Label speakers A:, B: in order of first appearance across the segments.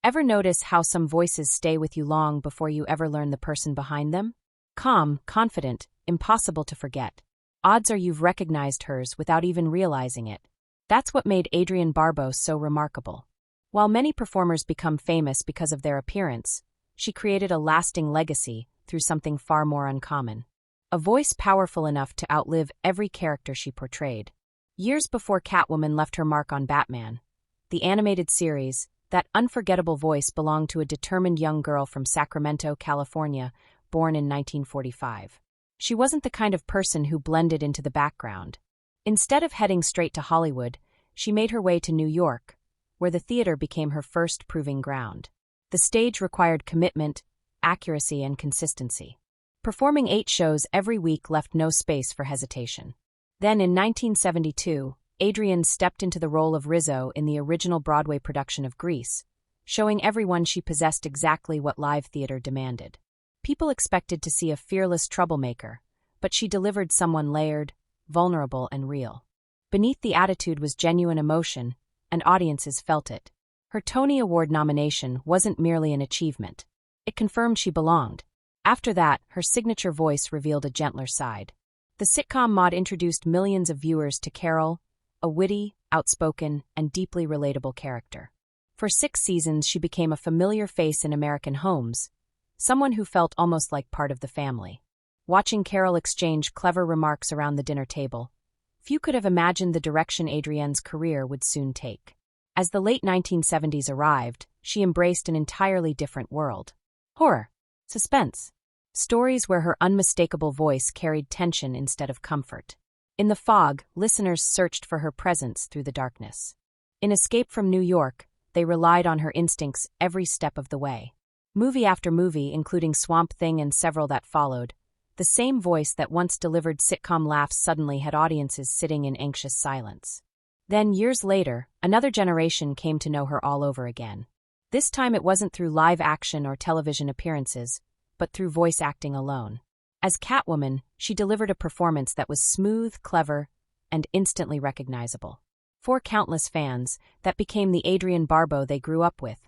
A: Ever notice how some voices stay with you long before you ever learn the person behind them? Calm, confident, impossible to forget. Odds are you've recognized hers without even realizing it. That's what made Adrienne Barbeau so remarkable. While many performers become famous because of their appearance, she created a lasting legacy through something far more uncommon. A voice powerful enough to outlive every character she portrayed. Years before Catwoman left her mark on Batman, the animated series, that unforgettable voice belonged to a determined young girl from Sacramento, California, born in 1945. She wasn't the kind of person who blended into the background. Instead of heading straight to Hollywood, she made her way to New York, where the theater became her first proving ground. The stage required commitment, accuracy, and consistency. Performing 8 shows every week left no space for hesitation. Then in 1972, Adrienne stepped into the role of Rizzo in the original Broadway production of Grease, showing everyone she possessed exactly what live theater demanded. People expected to see a fearless troublemaker, but she delivered someone layered, vulnerable, and real. Beneath the attitude was genuine emotion, and audiences felt it. Her Tony Award nomination wasn't merely an achievement. It confirmed she belonged. After that, her signature voice revealed a gentler side. The sitcom Maude introduced millions of viewers to Carol, a witty, outspoken, and deeply relatable character. For 6 seasons, she became a familiar face in American homes, someone who felt almost like part of the family. Watching Carol exchange clever remarks around the dinner table, few could have imagined the direction Adrienne's career would soon take. As the late 1970s arrived, she embraced an entirely different world. Horror, suspense, stories where her unmistakable voice carried tension instead of comfort. In The Fog, listeners searched for her presence through the darkness. In Escape from New York, they relied on her instincts every step of the way. Movie after movie, including Swamp Thing and several that followed, the same voice that once delivered sitcom laughs suddenly had audiences sitting in anxious silence. Then, years later, another generation came to know her all over again. This time it wasn't through live action or television appearances, but through voice acting alone. As Catwoman, she delivered a performance that was smooth, clever, and instantly recognizable. For countless fans, that became the Adrienne Barbeau they grew up with,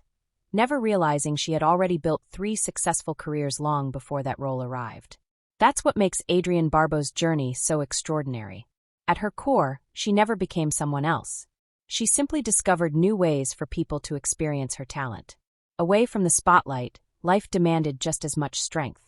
A: never realizing she had already built 3 successful careers long before that role arrived. That's what makes Adrienne Barbeau's journey so extraordinary. At her core, she never became someone else. She simply discovered new ways for people to experience her talent. Away from the spotlight, life demanded just as much strength.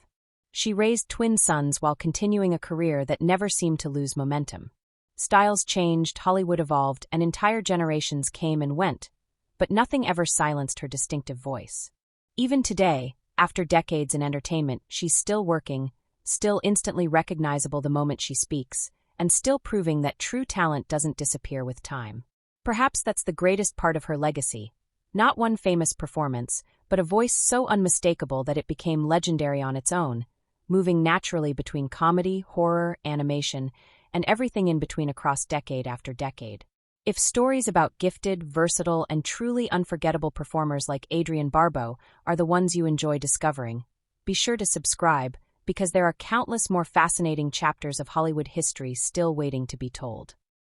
A: She raised twin sons while continuing a career that never seemed to lose momentum. Styles changed, Hollywood evolved, and entire generations came and went, but nothing ever silenced her distinctive voice. Even today, after decades in entertainment, she's still working, still instantly recognizable the moment she speaks, and still proving that true talent doesn't disappear with time. Perhaps that's the greatest part of her legacy. Not one famous performance, but a voice so unmistakable that it became legendary on its own, moving naturally between comedy, horror, animation, and everything in between across decade after decade. If stories about gifted, versatile, and truly unforgettable performers like Adrienne Barbeau are the ones you enjoy discovering, be sure to subscribe, because there are countless more fascinating chapters of Hollywood history still waiting to be told.